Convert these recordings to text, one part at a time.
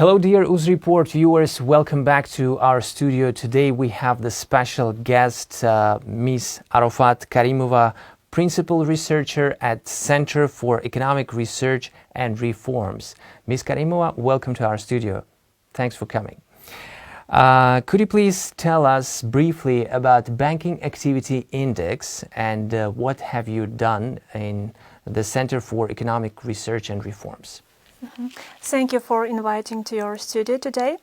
Hello dear UZ Report viewers, welcome back to our studio. Today we have the special guest, Ms. Arofat Karimova, Principal Researcher at Center for Economic Research and Reforms. Ms. Karimova, welcome to our studio. Thanks for coming. Could you please tell us briefly about Banking Activity Index and what have you done in the Center for Economic Research and Reforms? Thank you for inviting to your studio today.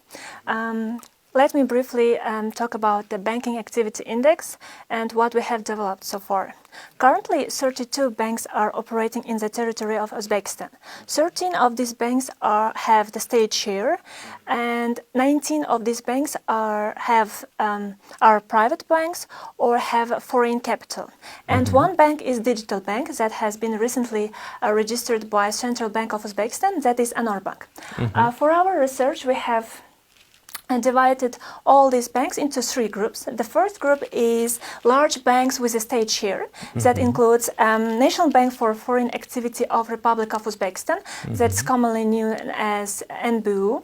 Let me briefly talk about the Banking Activity Index and what we have developed so far. Currently, 32 banks are operating in the territory of Uzbekistan. 13 of these banks have the state share, and 19 of these banks are private banks or have foreign capital. And one bank is digital bank that has been recently registered by Central Bank of Uzbekistan, that is Anor Bank. For our research, we have divided all these banks into three groups. The first group is large banks with a state share. That includes National Bank for Foreign Activity of Republic of Uzbekistan, that's commonly known as NBU,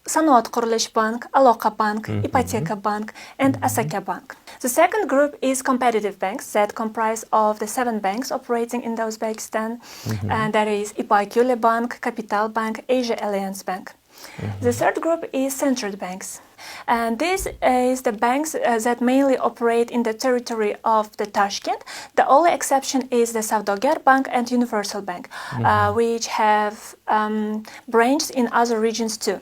Sanoat Qurilish Bank, Aloqa Bank, Ipoteka Bank, and Asaka Bank. The second group is competitive banks that comprise of the 7 banks operating in Uzbekistan, and that is Ipaykule Bank, Capital Bank, Asia Alliance Bank. The third group is centered banks, and this is the banks that mainly operate in the territory of the Tashkent. The only exception is the Savdogar Bank and Universal Bank, which have branches in other regions too.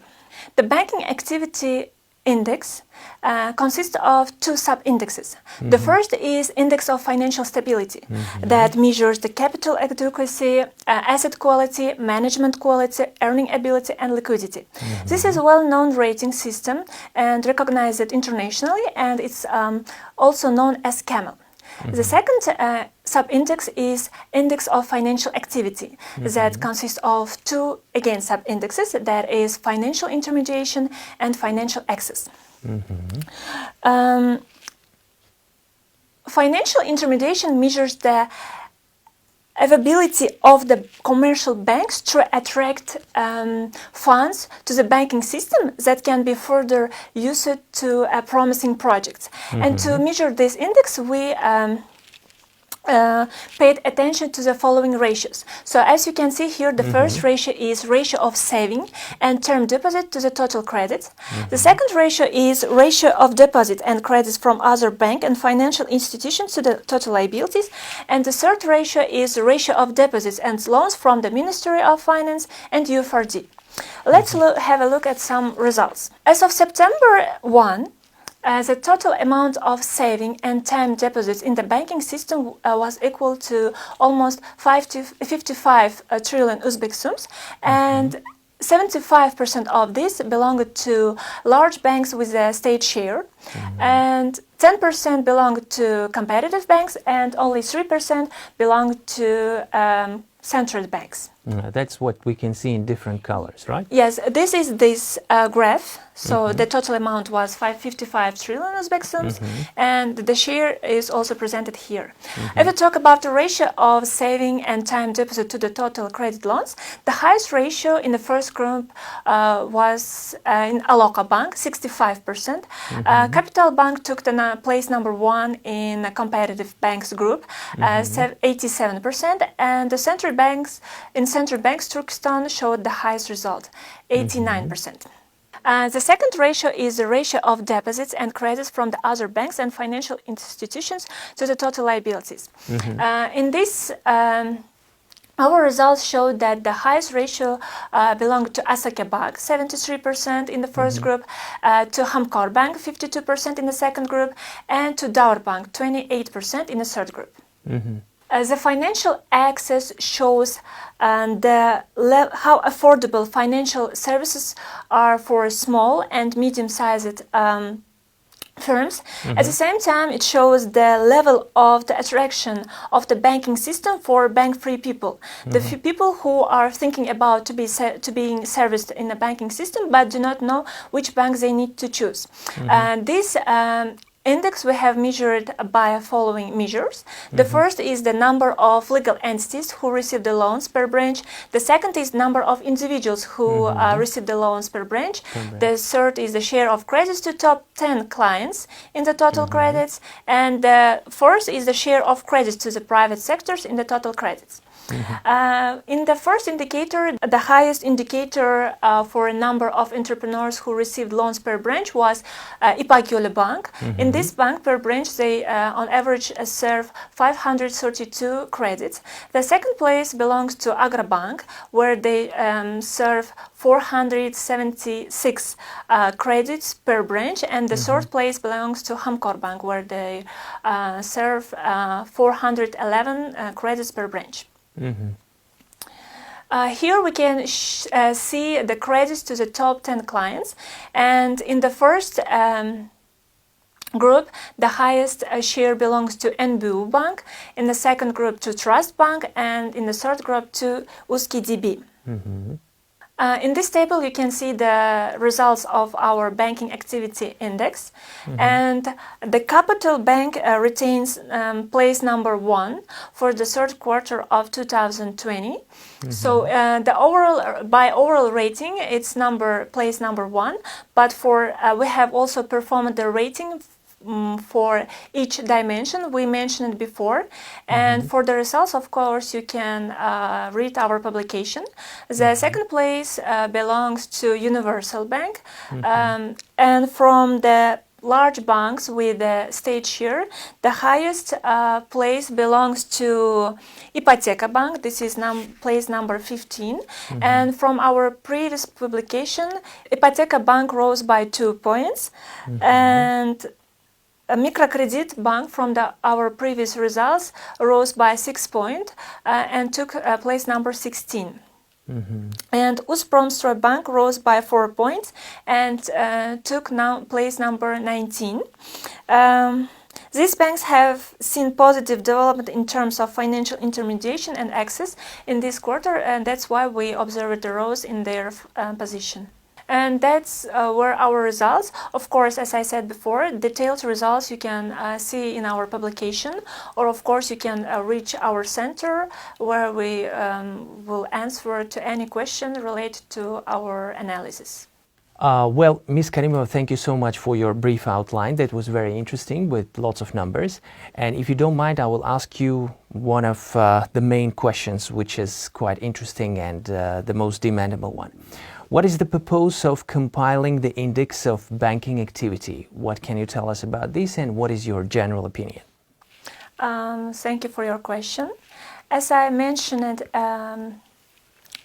The Banking Activity Index consists of 2 sub-indexes. The first is Index of Financial Stability that measures the capital adequacy, asset quality, management quality, earning ability, and liquidity. This is a well-known rating system and recognized internationally, and it's also known as CAMEL. The second sub-index is Index of Financial Activity that consists of 2, again, sub-indexes, that is Financial Intermediation and Financial Access. Financial intermediation measures the ability of the commercial banks to attract funds to the banking system that can be further used to promising projects. And to measure this index, we paid attention to the following ratios. So as you can see here, the first ratio is ratio of saving and term deposit to the total credit. The second ratio is ratio of deposit and credits from other bank and financial institutions to the total liabilities. And the third ratio is ratio of deposits and loans from the Ministry of Finance and UFRD. Let's have a look at some results. As of September 1, the total amount of saving and time deposits in the banking system was equal to almost 55 trillion Uzbek sums, and 75% of this belonged to large banks with a state share, and 10% belonged to competitive banks, and only 3% belonged to central banks. That's what we can see in different colors, right? Yes, this is this graph. So the total amount was 55 trillion Uzbek sums, and the share is also presented here. If we talk about the ratio of saving and time deposit to the total credit loans, the highest ratio in the first group was in Aloqa Bank, 65%. Capital Bank took the place number 1 in the competitive banks group, 87%, and the central banks in Central Banks Turkestan showed the highest result, 89%. The second ratio is the ratio of deposits and credits from the other banks and financial institutions to the total liabilities. In this, our results showed that the highest ratio belonged to Asaka Bank, 73% in the first group, to Hamkor Bank, 52% in the second group, and to Daur Bank, 28% in the third group. The financial access shows how affordable financial services are for small and medium-sized firms. At the same time, it shows the level of the attraction of the banking system for bank-free people. The few people who are thinking about to being serviced in the banking system but do not know which bank they need to choose. This index we have measured by following measures. The first is the number of legal entities who receive the loans per branch. The second is number of individuals who receive the loans per branch. The third is the share of credits to top 10 clients in the total credits. And the fourth is the share of credits to the private sectors in the total credits. In the first indicator, the highest indicator for a number of entrepreneurs who received loans per branch was İpek Bank. In this bank per branch, they on average serve 532 credits. The second place belongs to Agrobank, where they serve 476 credits per branch, and the third place belongs to Hamkor Bank, where they serve 411 credits per branch. Here we can see the credits to the top 10 clients, and in the first group, the highest share belongs to NBU Bank, in the second group to Trust Bank, and in the third group to USKDB. In this table, you can see the results of our banking activity index, and the Capital Bank retains place number 1 for the third quarter of 2020. So the overall rating, it's place number 1, but we have also performed the rating for each dimension we mentioned before, and for the results, of course, you can read our publication. The second place belongs to Universal Bank, and from the large banks with the state share, the highest place belongs to Ipoteka Bank. This is place number 15, and from our previous publication, Ipoteka Bank rose by 2 points, and Microcredit Bank from our previous results rose by 6 points and took place number 16. And Uzpromstroy Bank rose by 4 points and took place number 19. These banks have seen positive development in terms of financial intermediation and access in this quarter, and that's why we observed the rise in their position. And that's were our results. Of course, as I said before, detailed results you can see in our publication, or of course you can reach our center where we will answer to any question related to our analysis. Well, Ms. Karimova, thank you so much for your brief outline. That was very interesting with lots of numbers. And if you don't mind, I will ask you one of the main questions, which is quite interesting and the most demandable one. What is the purpose of compiling the index of banking activity? What can you tell us about this, and what is your general opinion? Thank you for your question. As I mentioned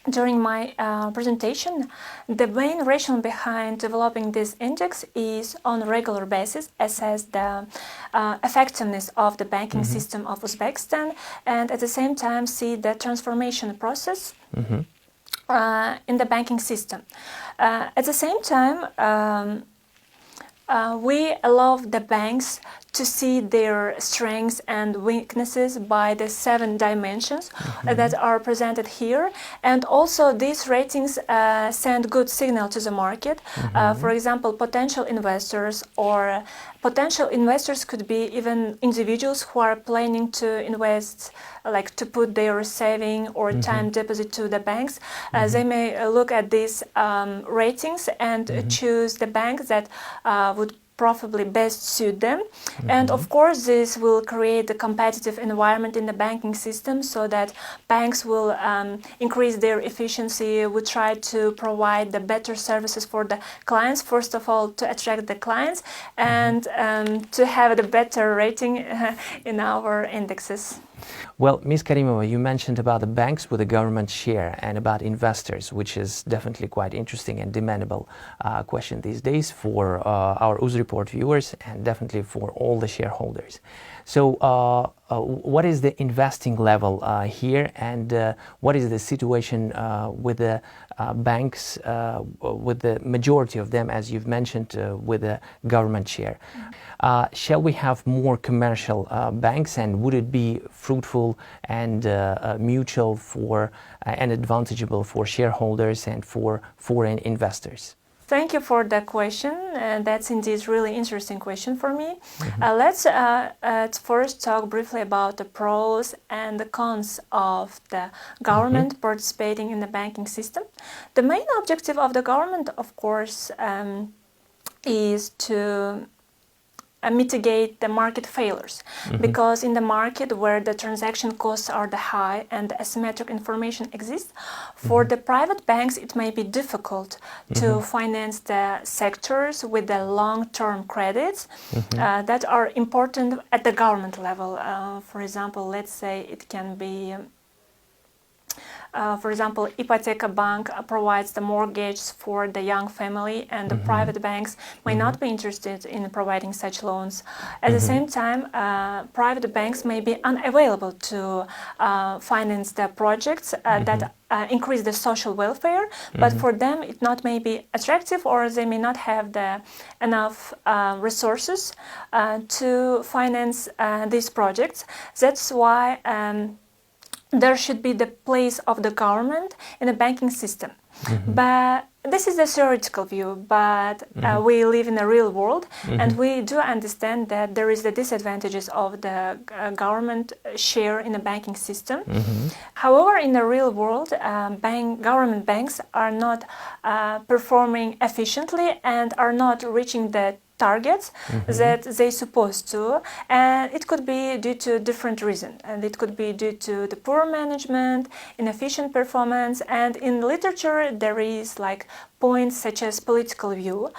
during my presentation, the main rationale behind developing this index is on a regular basis assess the effectiveness of the banking system of Uzbekistan, and at the same time see the transformation process in the banking system. At the same time, we allow the banks to see their strengths and weaknesses by the 7 dimensions that are presented here, and also these ratings send good signal to the market. For example, potential investors could be even individuals who are planning to invest, like to put their saving or time deposit to the banks. They may look at these ratings and choose the bank that would probably best suit them. And of course, this will create a competitive environment in the banking system so that banks will increase their efficiency, will try to provide the better services for the clients, first of all, to attract the clients and to have the better rating in our indexes. Well, Ms. Karimova, you mentioned about the banks with a government share and about investors, which is definitely quite interesting and demandable question these days for our UZ Report viewers and definitely for all the shareholders. So what is the investing level here, and what is the situation with the banks, with the majority of them, as you've mentioned, with a government share? Shall we have more commercial banks, and would it be fruitful and mutual for and advantageable for shareholders and for foreign investors? Thank you for the question. That's indeed really interesting question for me. Let's first talk briefly about the pros and the cons of the government participating in the banking system. The main objective of the government, of course, is to mitigate the market failures, because in the market where the transaction costs are the high and the asymmetric information exists, for the private banks it may be difficult to finance the sectors with the long-term credits that are important at the government level. For example, let's say it can be for example, Ipoteka Bank provides the mortgage for the young family, and the private banks may not be interested in providing such loans. At the same time, private banks may be unavailable to finance the projects that increase the social welfare, but for them it not may be attractive, or they may not have the enough resources to finance these projects. That's why there should be the place of the government in the banking system. But this is a theoretical view, but we live in a real world, and we do understand that there is the disadvantages of the government share in the banking system. However, in the real world, government banks are not performing efficiently and are not reaching the targets that they're supposed to, and it could be due to different reasons, and it could be due to the poor management, inefficient performance, and in literature there is like points such as political view,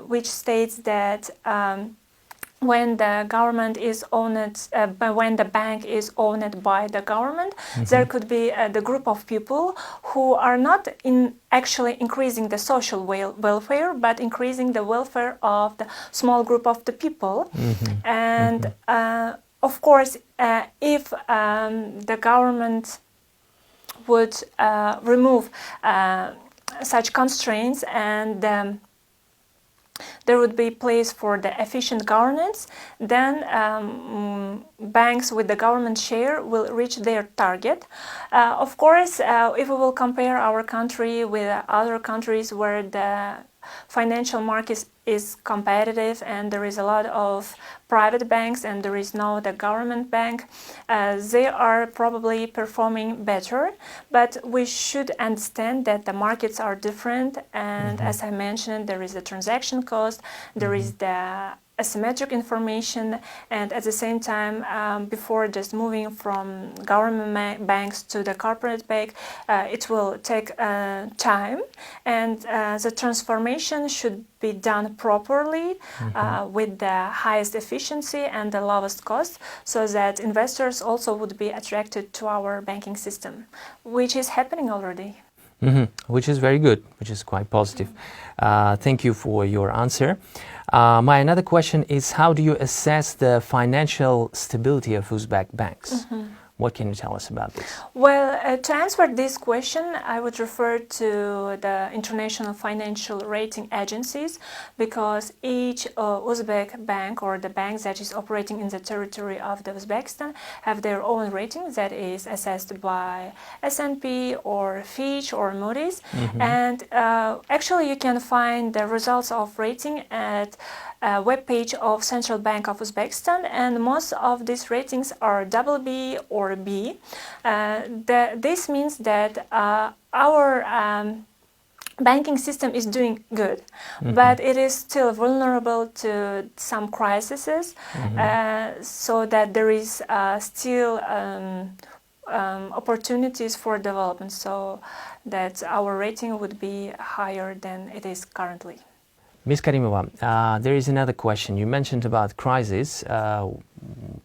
which states that when the government is owned, when the bank is owned by the government, there could be the group of people who are not actually increasing the social welfare, but increasing the welfare of the small group of the people. And of course, if the government would remove such constraints, and there would be place for the efficient governance, then banks with the government share will reach their target. Of course, if we will compare our country with other countries where the financial market is competitive and there is a lot of private banks and there is no the government bank, they are probably performing better, but we should understand that the markets are different, and as I mentioned, there is the transaction cost, there is the asymmetric information, and at the same time, before just moving from government banks to the corporate bank, it will take time, and the transformation should be done properly with the highest efficiency and the lowest cost, so that investors also would be attracted to our banking system, which is happening already. Which is very good, which is quite positive. Thank you for your answer. My another question is, how do you assess the financial stability of Uzbek banks? What can you tell us about this? Well, to answer this question, I would refer to the international financial rating agencies, because each Uzbek bank or the bank that is operating in the territory of the Uzbekistan have their own rating that is assessed by S&P or Fitch or Moody's. And actually you can find the results of rating at webpage of Central Bank of Uzbekistan, and most of these ratings are BB or B. This means that our banking system is doing good, but it is still vulnerable to some crises, so that there is still opportunities for development, so that our rating would be higher than it is currently. Ms. Karimova, there is another question. You mentioned about crisis.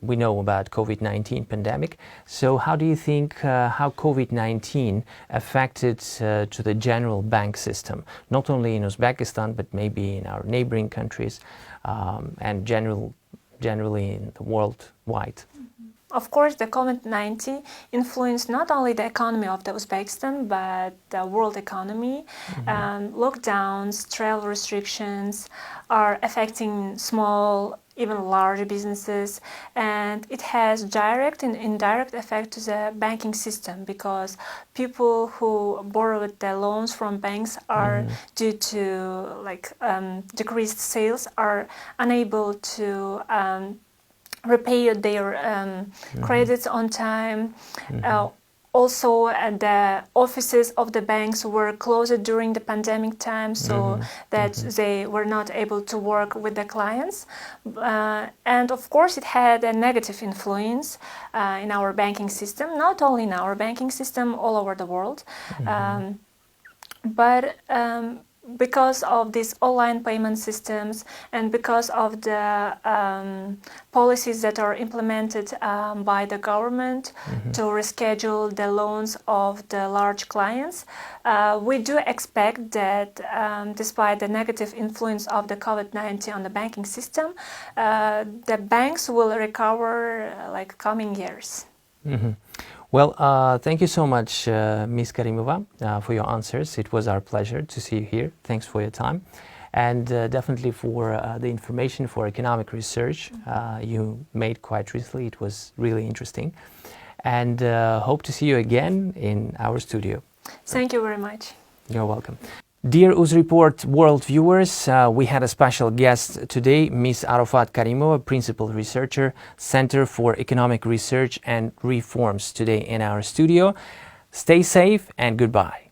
We know about COVID-19 pandemic. So how do you think how COVID-19 affected to the general bank system, not only in Uzbekistan, but maybe in our neighboring countries and generally in the worldwide? Of course, the COVID-19 influenced not only the economy of the Uzbekistan, but the world economy. Lockdowns, travel restrictions are affecting small, even large businesses, and it has direct and indirect effect to the banking system, because people who borrowed the loans from banks are, due to decreased sales, are unable to repay their credits on time. Also, the offices of the banks were closed during the pandemic time, so that they were not able to work with the clients. And of course, it had a negative influence in our banking system, not only in our banking system, all over the world. But because of these online payment systems and because of the policies that are implemented by the government to reschedule the loans of the large clients, we do expect that despite the negative influence of the COVID-19 on the banking system, the banks will recover coming years. Well, thank you so much, Ms. Karimova, for your answers. It was our pleasure to see you here. Thanks for your time. And definitely for the information for economic research you made quite recently. It was really interesting. And hope to see you again in our studio. Thank you very much. You're welcome. Dear UzReport world viewers, we had a special guest today, Ms. Arofat Karimova, Principal Researcher, Center for Economic Research and Reforms, today in our studio. Stay safe and goodbye.